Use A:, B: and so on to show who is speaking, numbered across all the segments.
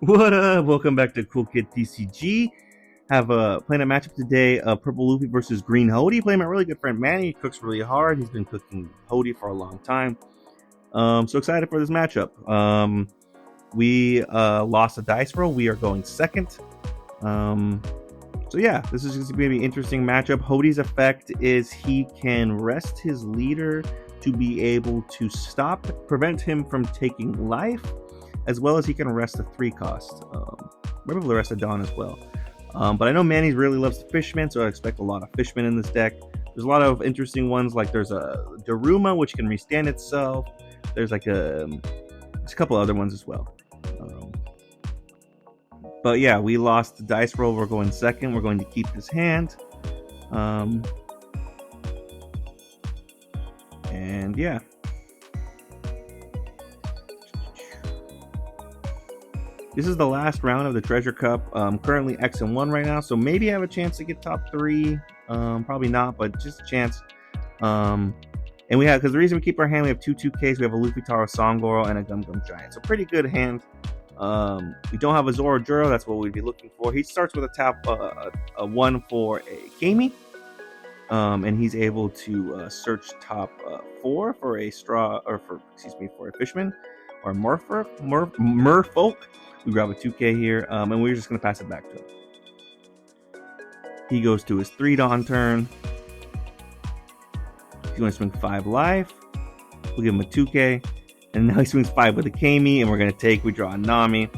A: What up? Welcome back to Cool Kid TCG. Have a playing a matchup today. Purple Luffy versus Green Hody. Playing my really good friend Manny. He cooks really hard. He's been cooking Hody for a long time. So excited for this matchup. We lost a dice roll. We are going second. So yeah, this is going to be an interesting matchup. Hody's effect is he can rest his leader to be able to prevent him from taking life, as well as he can rest a 3 cost. Maybe we'll rest a Dawn as well. But I know Manny really loves the Fishman, so I expect a lot of Fishmen in this deck. There's a lot of interesting ones, like there's a Daruma, which can restand itself. There's like there's a couple other ones as well. But yeah, we lost the dice roll. We're going second. We're going to keep this hand. And yeah. This is the last round of the Treasure Cup. Currently X and 1 right now, so maybe I have a chance to get top 3. Probably not, but just a chance. And we have, because the reason we keep our hand, we have 2 2Ks. We have a Luffy, Taro, Songoro, and a Gum Gum Giant. So pretty good hand. We don't have a Zoro Juro. That's what we'd be looking for. He starts with a tap, a 1 for a Kami. And he's able to search top 4 for a straw, or for a Fishman or a Merfolk. We grab a 2K here, and we're just going to pass it back to him. He goes to his 3 Dawn turn. He's going to swing 5 life. We'll give him a 2K. And now he swings 5 with a Kami, and we're going to take. We draw a Nami.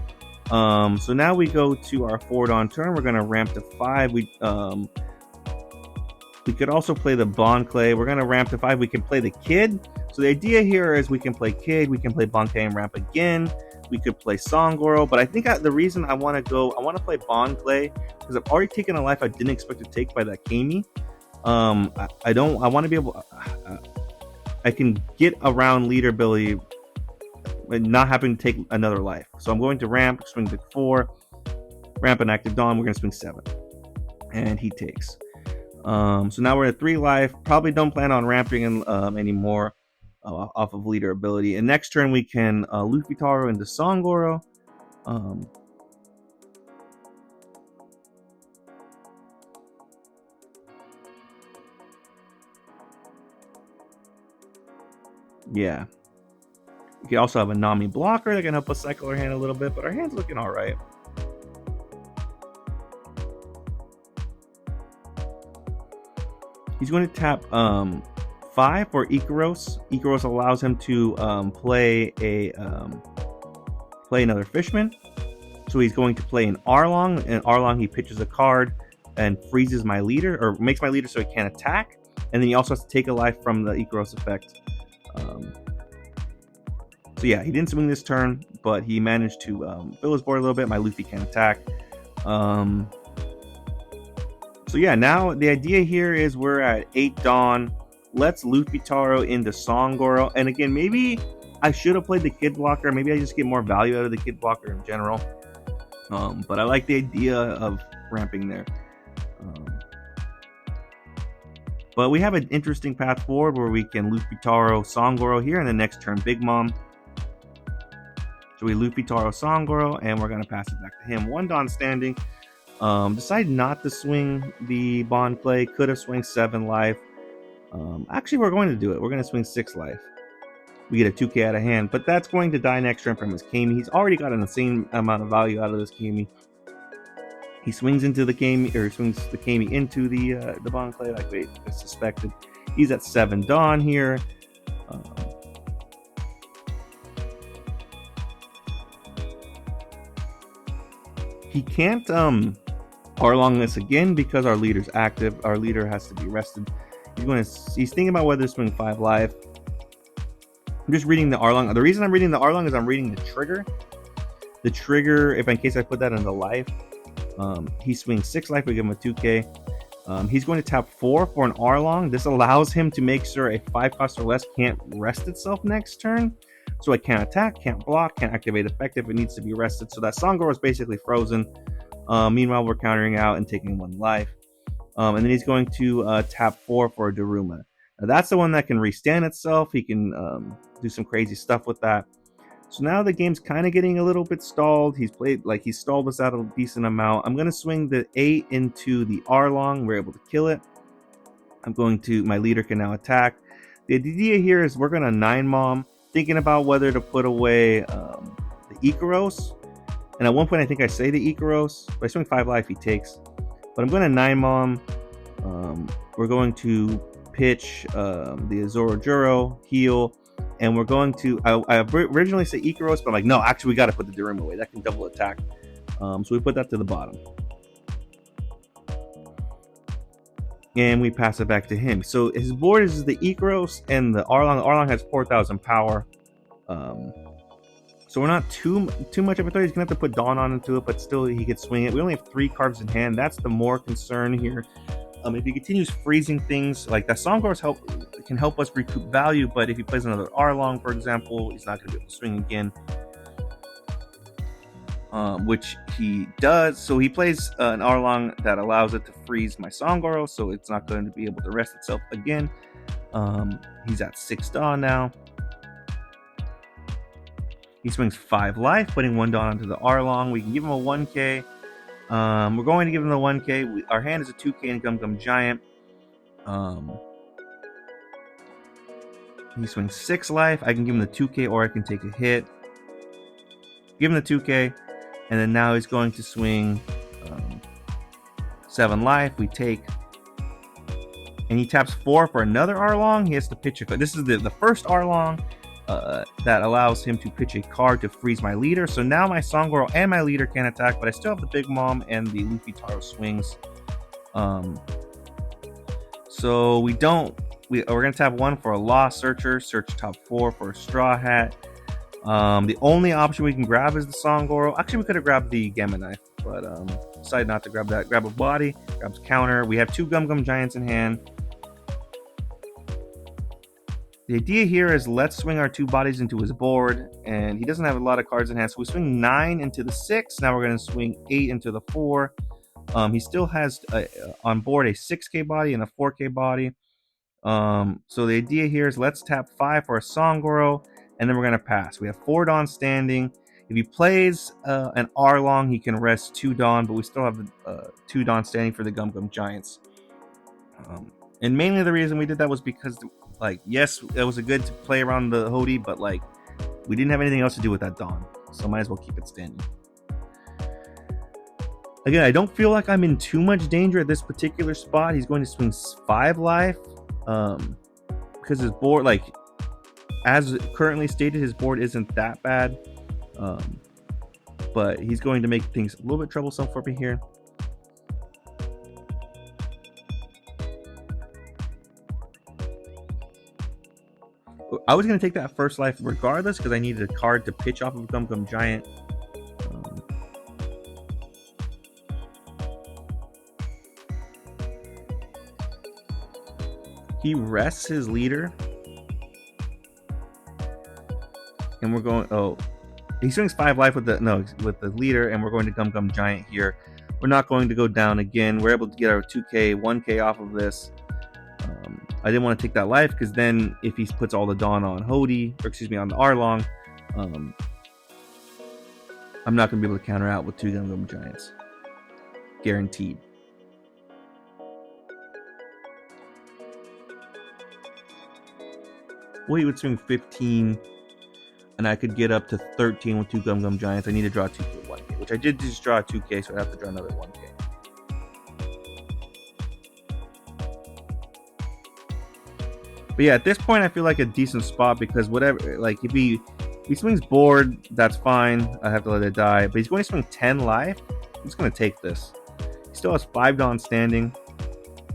A: So now we go to our 4 Dawn turn. We're going to ramp to 5. We could also play the Bond Clay. We're going to ramp to 5. We can play the Kid. So the idea here is we can play Kid. We can play Bond Clay and ramp again. We could play Songoro, but I think the reason I want to play Bond Clay, because I've already taken a life I didn't expect to take by that Kami. I want to be able, I can get around leader ability and not having to take another life. So I'm going to ramp, swing to 4, ramp an active Dawn. We're going to swing 7, and he takes. So now we're at 3 life. Probably don't plan on ramping anymore. Off of leader ability. And next turn we can Luffy Taro into Songoro. Yeah. We can also have a Nami blocker that can help us cycle our hand a little bit, but our hand's looking alright. He's going to tap 5 for Ikaros. Ikaros allows him to play another Fishman. So he's going to play an Arlong, and Arlong he pitches a card and freezes my leader, or makes my leader so he can't attack. And then he also has to take a life from the Ikaros effect. So yeah, he didn't swing this turn, but he managed to fill his board a little bit. My Luffy can't attack. So yeah, now the idea here is we're at 8 Dawn. Let's Luffy Taro into Songoro. And again, maybe I should have played the Kid blocker. Maybe I just get more value out of the Kid blocker in general. But I like the idea of ramping there. But we have an interesting path forward where we can Luffy Taro Songoro here, and the next turn Big Mom. So we Luffy Taro Songoro, and we're going to pass it back to him. 1 Dawn standing. Decided not to swing the Bond Play. Could have swung 7 life. Actually, we're going to do it. We're going to swing 6 life. We get a 2K out of hand, but that's going to die next turn from his Kami. He's already got an insane amount of value out of this Kami. He swings into the Kami, or swings the Kami into the Bond Clay, like we suspected. He's at 7 Dawn here. He can't Arlong this again because our leader's active. Our leader has to be rested. He's thinking about whether to swing 5 life. I'm just reading the Arlong. The reason I'm reading the Arlong is I'm reading the trigger. The trigger, if in case I put that into life, he swings 6 life. We give him a 2K. He's going to tap 4 for an Arlong. This allows him to make sure a 5 cost or less can't rest itself next turn. So it can't attack, can't block, can't activate effect if it needs to be rested. So that Songoro is basically frozen. Meanwhile, we're countering out and taking 1 life. And then he's going to tap 4 for a Daruma. Now, that's the one that can restand itself. He can do some crazy stuff with that. So now the game's kind of getting a little bit stalled. He's stalled us out a decent amount. I'm gonna swing the 8 into the Arlong. We're able to kill it. My leader can now attack. The idea here is we're gonna 9-mom, thinking about whether to put away the Ikaros. And at one point I think I say the Ikaros, but I swing 5 life, he takes. But I'm gonna 9-mom. We're going to pitch the Azorojuro, heal, and we're going to. I originally say Ikaros, but I'm like, no, actually, we got to put the Darim away. That can double attack. So we put that to the bottom. And we pass it back to him. So his board is the Ikaros and the Arlong. The Arlong has 4,000 power. So we're not too much of a threat. He's going to have to put Dawn on into it, but still he could swing it. We only have 3 cards in hand. That's the more concern here. If he continues freezing things, like that Songor's can help us recoup value, but if he plays another Arlong, for example, he's not going to be able to swing again. Which he does. So he plays an Arlong that allows it to freeze my Songoro, so it's not going to be able to rest itself again. He's at 6 Dawn now. He swings 5 life, putting 1 Dawn onto the Arlong. We can give him a 1k. We're going to give him the 1k. Our hand is a 2k and Gum Gum Giant. He swings 6 life. I can give him the 2k or I can take a hit. Give him the 2k. And then now he's going to swing 7 life. We take. And he taps 4 for another Arlong. He has to pitch a card. This is the first Arlong that allows him to pitch a card to freeze my leader. So now my Songoro and my leader can attack, but I still have the Big Mom and the Luffy Taro swings. So we're going to tap 1 for a Lost Searcher. Search top 4 for a Straw Hat. The only option we can grab is the Songoro. Actually, we could have grabbed the Gamma Knife, but decided not to grab that. Grab a body, grabs counter. We have 2 Gum Gum Giants in hand. The idea here is let's swing our 2 bodies into his board, and he doesn't have a lot of cards in hand, so we swing 9 into the 6. Now we're going to swing 8 into the 4. He still has on board a 6k body and a 4k body. So the idea here is let's tap 5 for a Songoro, and then we're going to pass. We have 4 Dawn standing. If he plays an Arlong, he can rest 2 Dawn, but we still have 2 Dawn standing for the Gum Gum Giants. And mainly the reason we did that was because, yes, it was a good to play around the Hody, but we didn't have anything else to do with that Dawn, so might as well keep it standing. Again, I don't feel like I'm in too much danger at this particular spot. He's going to swing 5 life because his board, as currently stated, his board isn't that bad, but he's going to make things a little bit troublesome for me here. I was going to take that first life regardless because I needed a card to pitch off of Gum Gum Giant. He rests his leader. And we're going... Oh, he swings 5 life with the leader, and we're going to Gum Gum Giant here. We're not going to go down again. We're able to get our 2k, 1k off of this. I didn't want to take that life because then if he puts all the Dawn on Hody, on the Arlong, I'm not going to be able to counter out with 2 Gum Gum Giants. Guaranteed. Well, he would swing 15, and I could get up to 13 with 2 Gum Gum Giants. I need to draw 2k, 1k, which I did just draw 2k, so I have to draw another 1k. But yeah, at this point, I feel like a decent spot because whatever, if he swings board, that's fine. I have to let it die. But he's going to swing 10 life. I'm just going to take this. He still has 5 Dawn standing.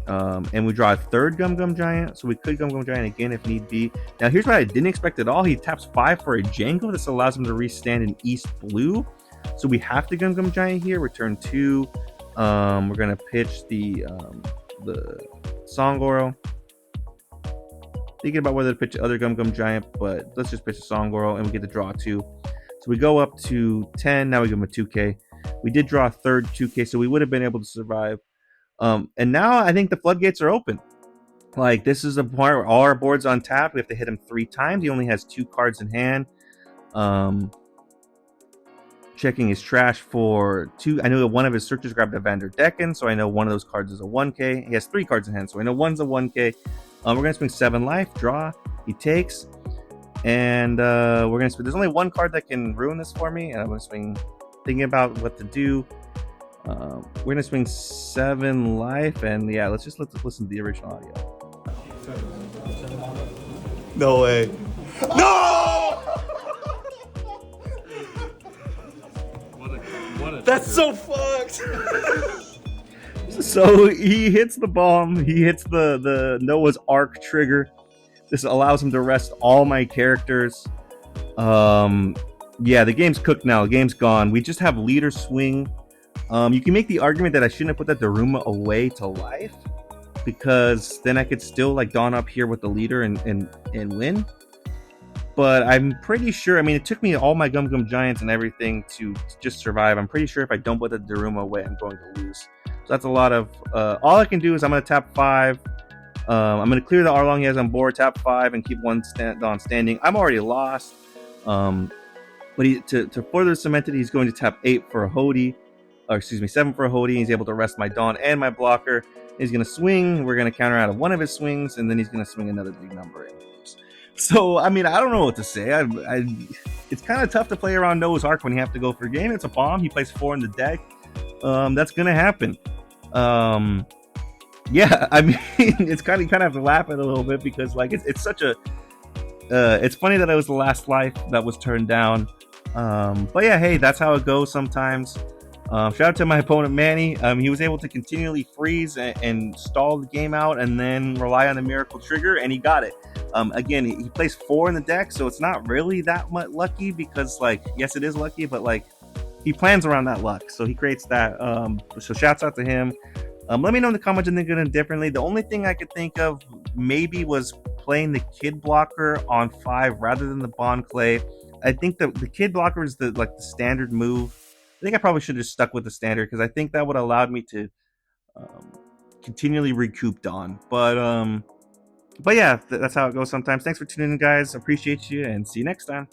A: And we draw a 3rd Gum Gum Giant. So we could Gum Gum Giant again if need be. Now, here's what I didn't expect at all. He taps 5 for a Django. This allows him to restand in East Blue. So we have to Gum Gum Giant here. Return 2. We're going to pitch the Songoro. Thinking about whether to pitch the other Gum Gum Giant, but let's just pitch the Songoro and we get to draw 2. So we go up to 10. Now we give him a 2k. We did draw a 3rd 2k, so we would have been able to survive. And now I think the floodgates are open. This is the part where all our boards untapped. We have to hit him 3 times. He only has 2 cards in hand. Checking his trash for 2. I know that one of his searchers grabbed a Vander Decken, so I know one of those cards is a 1k. He has 3 cards in hand, so I know one's a 1k. We're going to swing 7 life, draw. He takes. And we're going to swing. There's only one card that can ruin this for me, and I'm going to swing thinking about what to do. We're going to swing 7 life, and yeah, let's listen to the original audio.
B: No way. No! That's so fucked.
A: So he hits the bomb. He hits the Noah's Ark trigger. This allows him to rest all my characters. Yeah, the game's cooked now. The game's gone. We just have leader swing. You can make the argument that I shouldn't have put that Daruma away to life, because then I could still like dawn up here with the leader and win. But I'm pretty sure, I mean, it took me all my Gum Gum Giants and everything to just survive. I'm pretty sure if I don't put the Daruma away, I'm going to lose. So that's a lot of, all I can do is I'm going to tap 5. I'm going to clear the Arlong he has on board, tap 5, and keep one Dawn standing. I'm already lost. But to further cement it, he's going to tap 8 for a Hody. Or excuse me, 7 for a Hody. He's able to rest my Dawn and my blocker. He's going to swing. We're going to counter out of one of his swings, and then he's going to swing another big number and lose. So, I mean, I don't know what to say. It's kind of tough to play around Noah's Ark when you have to go for a game. It's a bomb. He plays 4 in the deck. That's going to happen. Yeah, I mean, it's kind of have to laugh at it a little bit, because like it's such a it's funny that it was the last life that was turned down. But yeah, hey, that's how it goes sometimes. Shout out to my opponent Manny. He was able to continually freeze and stall the game out, and then rely on the miracle trigger, and he got it. Again, he plays 4 in the deck, so it's not really that much lucky, because like, yes, it is lucky, but like he plans around that luck, so he creates that. So shouts out to him. Let me know in the comments and think of it differently. The only thing I could think of maybe was playing the Kid blocker on 5 rather than the Bond Clay. I think the Kid blocker is the standard move. I think I probably should have stuck with the standard, because I think that would have allowed me to continually recoup Dawn. But yeah, that's how it goes sometimes. Thanks for tuning in, guys. Appreciate you, and see you next time.